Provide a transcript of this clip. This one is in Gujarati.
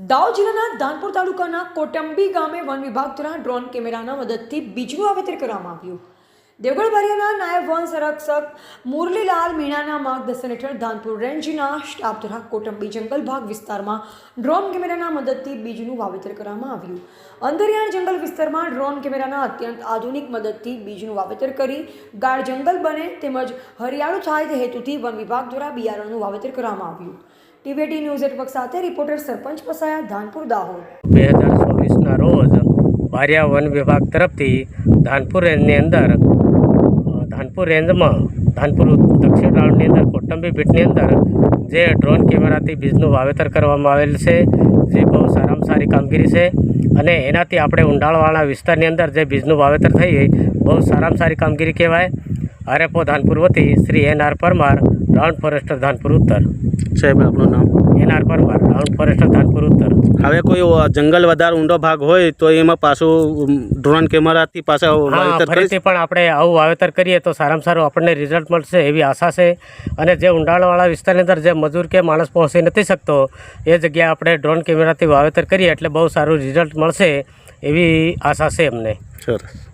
દાહોદ જિલ્લાના ધાનપુર તાલુકાના કોટંબી ગામે વન વિભાગ દ્વારા ડ્રોન કેમેરાના મદદથી બીજનું વાવેતર કરવામાં આવ્યું। દેવગઢ બારિયાના નાયબ વન સંરક્ષક મુરલીલાલ મીણાના માર્ગદર્શન હેઠળ ધાનપુર રેન્જના સ્ટાફ દ્વારા કોટંબી જંગલ ભાગ વિસ્તારમાં ડ્રોન કેમેરાના મદદથી બીજનું વાવેતર કરવામાં આવ્યું। અંદરિયાળ જંગલ વિસ્તારમાં ડ્રોન કેમેરાના અત્યંત આધુનિક મદદથી બીજનું વાવેતર કરી ગાઢ જંગલ બને તેમજ હરિયાળું થાય તે હેતુથી વન વિભાગ દ્વારા બિયારણનું વાવેતર કરવામાં આવ્યું। ટીવીટી ન્યૂઝ નેટવર્ક સાથે રિપોર્ટર સરપંચ પસાયા, ધાનપુર, દાહોદ। 2024ના રોજ બારિયા વન વિભાગ તરફથી ધાનપુર રેન્જની અંદર ધાનપુર રેન્જમાં ધાનપુર દક્ષિણ રાઉન્ડની અંદર કોટંબી બીટની અંદર જે ડ્રોન કેમેરાથી બીજનું વાવેતર કરવામાં આવેલ છે, જે બહુ સારામાં સારી કામગીરી છે અને એનાથી આપણે ઊંડાણવાળા વિસ્તારની અંદર જે બીજનું વાવેતર થઈ બહુ સારામાં સારી કામગીરી કહેવાય। આરએફઓ ધાનપુર વતી Shri NR Parmar, round forester Dhanpur ઉત્તર। સાહેબ આપનું નામ? NR Parmar, round forester Dhanpur ઉત્તર। હવે કોઈ જંગલ વધારે ઊંડો ભાગ હોય તો એમાં પાછું ડ્રોન કેમેરાથી પાછા વાવેતર ફરીથી પણ આપણે આવું વાવેતર કરીએ તો સારામાં સારું આપણને રિઝલ્ટ મળશે એવી આશા છે। અને જે ઊંડાણવાળા વિસ્તારની અંદર જે મજૂર કે માણસ પહોંચી નથી શકતો એ જગ્યાએ આપણે ડ્રોન કેમેરાથી વાવેતર કરીએ એટલે બહુ સારું રિઝલ્ટ મળશે એવી આશા છે અમને। સરસ।